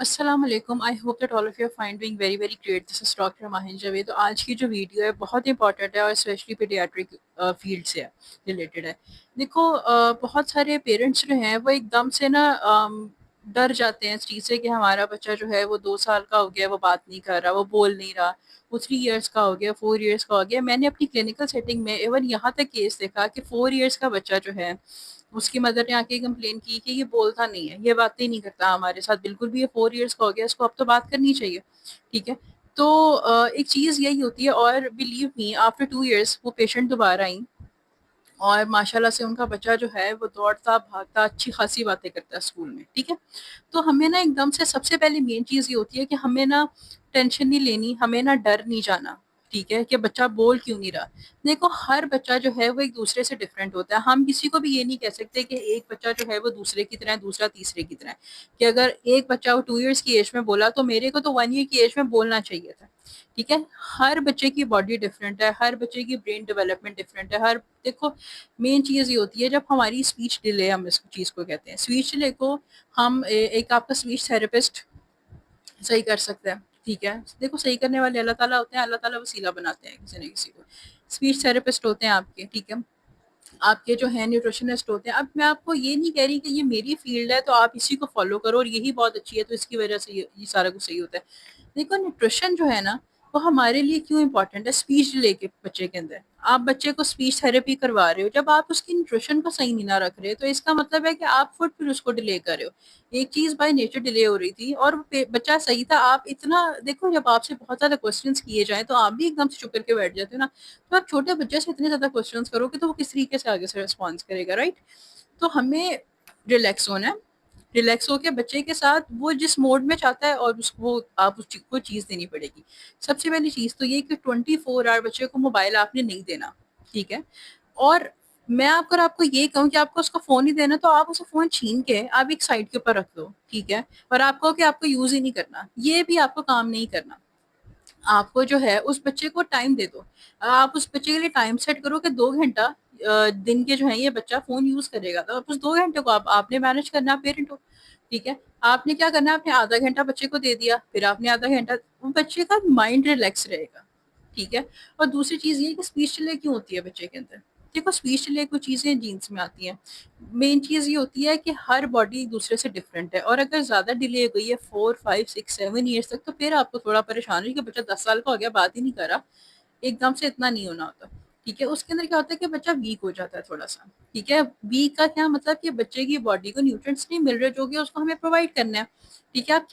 السلام علیکم. I hope that all of you fine doing very very great. This is doctor Mahan Javed. تو آج کی جو ویڈیو ہے بہت امپورٹنٹ ہے اور اسپیشلی پیڈیاٹرک فیلڈ سے ریلیٹڈ ہے. دیکھو بہت سارے پیرنٹس جو ہیں وہ ایک دم سے نا ڈر جاتے ہیں اس چیز سے کہ ہمارا بچہ جو ہے وہ 2 سال کا ہو گیا، وہ بات نہیں کر رہا، وہ بول نہیں رہا، وہ 3 ایئرس کا ہو گیا، 4 ایئرس کا ہو گیا. میں نے اپنی کلینکل سیٹنگ میں ایون یہاں تک کیس دیکھا کہ 4 ایئرس کا بچہ جو ہے اس کی مدر نے آ کے کمپلین کی کہ یہ بولتا نہیں ہے، یہ باتیں نہیں کرتا ہمارے ساتھ بالکل بھی. یہ 4 ایئرس کا ہو گیا، اس کو اب تو بات کرنی چاہیے. ٹھیک ہے. تو ایک چیز یہی ہوتی ہے. اور بلیو می آفٹر 2 ایئرس وہ پیشنٹ دوبارہ آئیں اور ماشاءاللہ سے ان کا بچہ جو ہے وہ دوڑتا بھاگتا اچھی خاصی باتیں کرتا ہے اسکول میں. ٹھیک ہے. تو ہمیں نا ایک دم سے سب سے پہلے مین چیز یہ ہوتی ہے کہ ہمیں نا ٹینشن نہیں لینی، ہمیں نا ڈر نہیں جانا. ٹھیک ہے کہ بچہ بول کیوں نہیں رہا. دیکھو ہر بچہ جو ہے وہ ایک دوسرے سے ڈفرینٹ ہوتا ہے. ہم کسی کو بھی یہ نہیں کہہ سکتے کہ ایک بچہ جو ہے وہ دوسرے کی طرح ہے، دوسرا تیسرے کی طرح ہے. کہ اگر ایک بچہ وہ 2 ایئرس کی ایج میں بولا تو میرے کو تو 1 ایئر کی ایج میں بولنا چاہیے تھا. ٹھیک ہے. ہر بچے کی باڈی ڈفرینٹ ہے، ہر بچے کی برین ڈیولپمنٹ ڈفرینٹ ہے. دیکھو مین چیز یہ ہوتی ہے جب ہماری اسپیچ ڈیلے، ہم اس چیز کو کہتے ہیں اسپیچ ڈیلے کو ہم ایک آپ کا اسپیچ تھراپسٹ صحیح کر سکتے ہیں. ٹھیک ہے. دیکھو صحیح کرنے والے اللہ تعالیٰ ہوتے ہیں، اللہ تعالیٰ وسیلہ بناتے ہیں کسی نہ کسی کو. اسپیچ تھراپسٹ ہوتے ہیں آپ کے. ٹھیک ہے. آپ کے جو ہے نیوٹریشنسٹ ہوتے ہیں. اب میں آپ کو یہ نہیں کہہ رہی کہ یہ میری فیلڈ ہے تو آپ اسی کو فالو کرو اور یہی بہت اچھی ہے تو اس کی وجہ سے یہ سارا کچھ صحیح ہوتا ہے. دیکھو نیوٹریشن جو ہے نا وہ ہمارے لیے کیوں امپورٹنٹ ہے اسپیچ ڈیلے کے بچے کے اندر. آپ بچے کو اسپیچ تھراپی کروا رہے ہو، جب آپ اس کی نیوٹریشن کو صحیح نہیں نہ رکھ رہے تو اس کا مطلب ہے کہ آپ خود پھر اس کو ڈیلے کر رہے ہو. ایک چیز بائی نیچر ڈیلے ہو رہی تھی اور بچہ صحیح تھا. آپ اتنا دیکھو جب آپ سے بہت زیادہ کوسچنس کیے جائیں تو آپ بھی ایک دم سے چپ کر کے بیٹھ جاتے ہو نا. تو آپ چھوٹے بچے سے اتنے زیادہ کوسچنس کرو گے تو وہ کس طریقے سے آگے سے ریسپانس کرے گا. رائٹ. تو ہمیں ریلیکس ہونا ہے. ریلیکس ہو کے بچے کے ساتھ وہ جس موڈ میں چاہتا ہے اور اس کو آپ اس کو چیز دینی پڑے گی. سب سے پہلی چیز تو یہ کہ 24 آور بچے کو موبائل آپ نے نہیں دینا. ٹھیک ہے. اور میں اگر آپ کو یہ کہوں کہ آپ کو اس کو فون ہی دینا تو آپ اسے فون چھین کے آپ ایک سائڈ کے اوپر رکھ دو. ٹھیک ہے. اور آپ کو کہ آپ کو یوز ہی نہیں کرنا، یہ بھی آپ کو کام نہیں کرنا. آپ کو جو ہے اس بچے کو ٹائم دے دو. آپ اس بچے کے لیے ٹائم سیٹ کرو کہ 2 گھنٹہ دن کے جو ہے یہ بچہ فون یوز کرے گا. تو اس 2 گھنٹے کو آپ نے مینج کرنا، پیرنٹ ہو. ٹھیک ہے. آپ نے کیا کرنا ہے، آپ نے آدھا گھنٹہ بچے کو دے دیا، پھر آپ نے آدھا گھنٹہ بچے کا مائنڈ ریلیکس رہے گا. ٹھیک ہے. اور دوسری چیز یہ کہ اسپیچ ڈیلے کیوں ہوتی ہے بچے کے اندر. دیکھو اسپیچ ڈیلے کچھ چیزیں جینس میں آتی ہیں. مین چیز یہ ہوتی ہے کہ ہر باڈی ایک دوسرے سے ڈفرینٹ ہے اور اگر زیادہ ڈیلے ہو گئی ہے 4 5 6 7 ایئرس تک تو پھر آپ کو تھوڑا پریشان ہو کہ بچہ 10 سال کا ہو گیا بات ہی نہیں کر رہا. ایک دم سے اتنا نہیں ہونا ہوتا. ٹھیک ہے. اس کے اندر کیا ہوتا ہے کہ بچہ ویک ہو جاتا ہے تھوڑا سا. ٹھیک ہے. ویک کا کیا مطلب کہ بچے کی باڈی کو نیوٹرینٹس نہیں مل رہے جو کہ اس کو ہمیں پرووائڈ کرنا ہے. ٹھیک ہے. آپ کیا